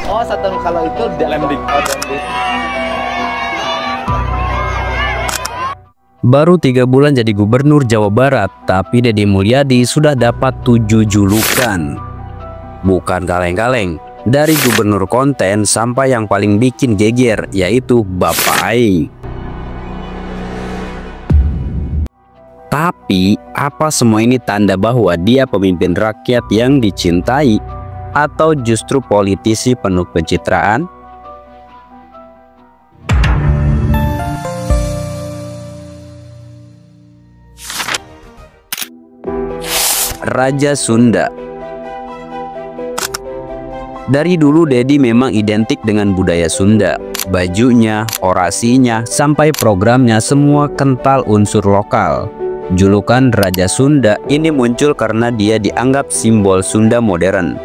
Oh, satu kalau itu landing. Baru 3 bulan jadi gubernur Jawa Barat, tapi Deddy Mulyadi sudah dapat 7 julukan. Bukan kaleng-kaleng, dari gubernur konten sampai yang paling bikin geger, yaitu Bapak Aing. Tapi, apa semua ini tanda bahwa dia pemimpin rakyat yang dicintai, atau justru politisi penuh pencitraan? Raja Sunda. Dari dulu Deddy memang identik dengan budaya Sunda. Bajunya, orasinya, sampai programnya semua kental unsur lokal. Julukan Raja Sunda ini muncul karena dia dianggap simbol Sunda modern.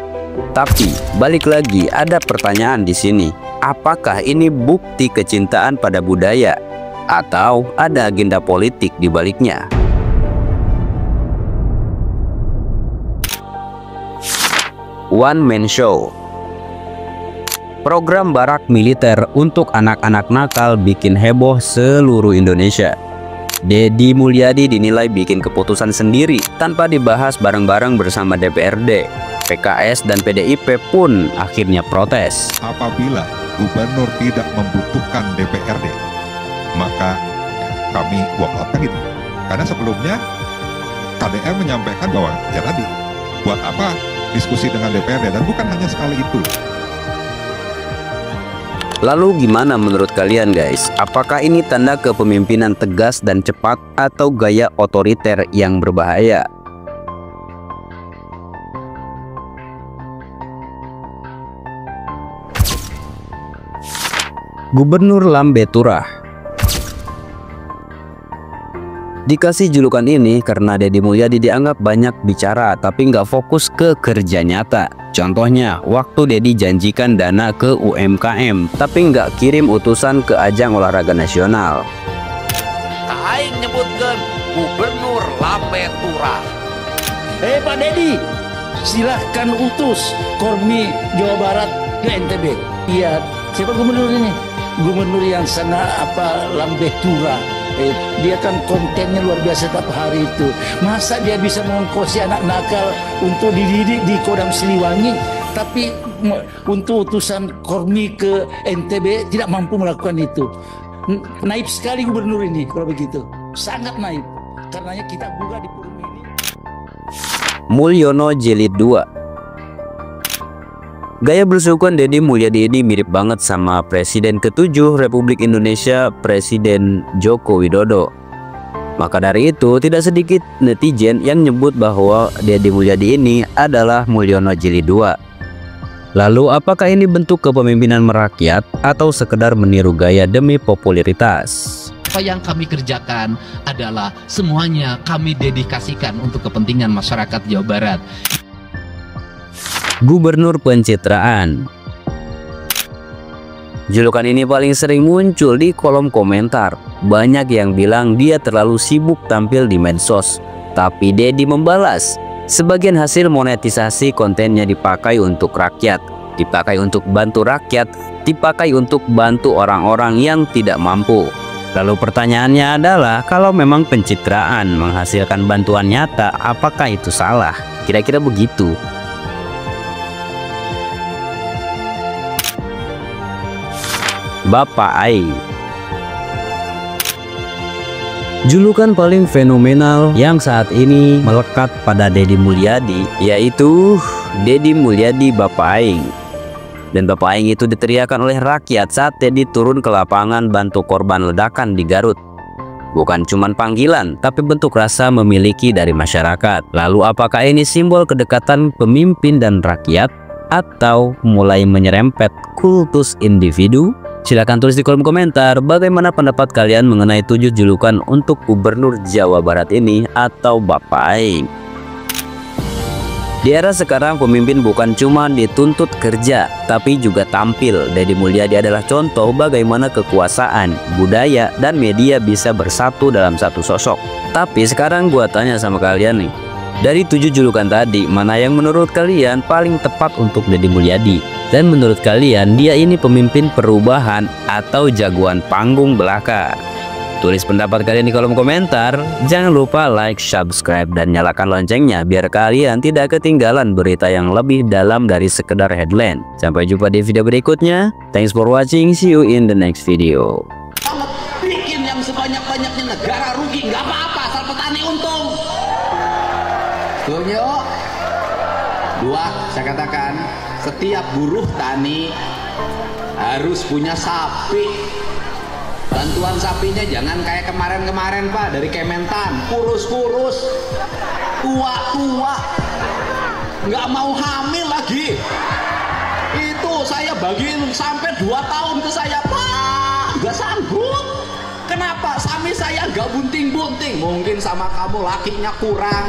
Tapi balik lagi, ada pertanyaan di sini. Apakah ini bukti kecintaan pada budaya atau ada agenda politik di baliknya? One Man Show. Program barak militer untuk anak-anak nakal bikin heboh seluruh Indonesia. Deddy Mulyadi dinilai bikin keputusan sendiri tanpa dibahas bareng-bareng bersama DPRD. PKS dan PDIP pun akhirnya protes. Apabila gubernur tidak membutuhkan DPRD, maka kami walkout gitu. Karena sebelumnya KDR menyampaikan bahwa ya tadi, buat apa diskusi dengan DPRD, dan bukan hanya sekali itu. Lalu gimana menurut kalian guys? Apakah ini tanda kepemimpinan tegas dan cepat atau gaya otoriter yang berbahaya? Gubernur Lambe Turah. Dikasih julukan ini karena Deddy Mulyadi dianggap banyak bicara tapi nggak fokus ke kerja nyata. Contohnya, waktu Deddy janjikan dana ke UMKM tapi nggak kirim utusan ke ajang olahraga nasional. Aing nyebutkan Gubernur Lambe Turah. Pak Deddy, silahkan utus Kormi Jawa Barat ke NTB. Iya, siapa gubernur ini? Gubernur yang sangat Lambe Turah. Dia kan kontennya luar biasa tiap hari itu. Masa dia bisa mengongkosi anak nakal untuk dididik di Kodam Siliwangi, tapi untuk utusan Kormi ke NTB tidak mampu melakukan itu. Naib sekali gubernur ini kalau begitu, sangat naib. Karenanya kita buka di forum ini. Mulyono Jilid 2. Gaya belusukan Deddy Mulyadi ini mirip banget sama Presiden ke-7 Republik Indonesia, Presiden Joko Widodo. Maka dari itu, tidak sedikit netizen yang nyebut bahwa Deddy Mulyadi ini adalah Mulyono Jilid 2. Lalu apakah ini bentuk kepemimpinan merakyat atau sekedar meniru gaya demi popularitas? Apa yang kami kerjakan adalah semuanya kami dedikasikan untuk kepentingan masyarakat Jawa Barat. Gubernur Pencitraan. Julukan ini paling sering muncul di kolom komentar. Banyak yang bilang dia terlalu sibuk tampil di medsos, tapi Deddy membalas. Sebagian hasil monetisasi kontennya dipakai untuk rakyat, dipakai untuk bantu rakyat, dipakai untuk bantu orang-orang yang tidak mampu. Lalu pertanyaannya adalah, kalau memang pencitraan menghasilkan bantuan nyata, apakah itu salah? Kira-kira begitu. Bapak Aing. Julukan paling fenomenal yang saat ini melekat pada Deddy Mulyadi yaitu Deddy Mulyadi Bapak Aing. Dan Bapak Aing itu diteriakan oleh rakyat saat Deddy turun ke lapangan bantu korban ledakan di Garut. Bukan cuma panggilan, tapi bentuk rasa memiliki dari masyarakat. Lalu apakah ini simbol kedekatan pemimpin dan rakyat atau mulai menyerempet kultus individu? Silahkan tulis di kolom komentar bagaimana pendapat kalian mengenai 7 julukan untuk Gubernur Jawa Barat ini atau Bapak Aing. Di era sekarang pemimpin bukan cuma dituntut kerja tapi juga tampil. Deddy Mulyadi adalah contoh bagaimana kekuasaan, budaya, dan media bisa bersatu dalam satu sosok. Tapi sekarang gua tanya sama kalian nih, Dari 7 julukan tadi, mana yang menurut kalian paling tepat untuk Deddy Mulyadi? Dan menurut kalian, dia ini pemimpin perubahan atau jagoan panggung belaka? Tulis pendapat kalian di kolom komentar. Jangan lupa like, subscribe, dan nyalakan loncengnya biar kalian tidak ketinggalan berita yang lebih dalam dari sekedar headline. Sampai jumpa di video berikutnya. Thanks for watching. See you in the next video. Bikin yang sebanyak-banyaknya negara rugi, nggak apa-apa, asal petani untung. Setuju? Dua, saya katakan, setiap buruh tani harus punya sapi. Bantuan sapinya jangan kayak kemarin-kemarin Pak, dari Kementan, kurus-kurus, tua-tua, nggak mau hamil lagi. Itu saya bagiin sampai 2 tahun ke saya, Pak, nggak sanggup. Kenapa? Sapi saya nggak bunting-bunting. Mungkin sama kamu lakinya kurang.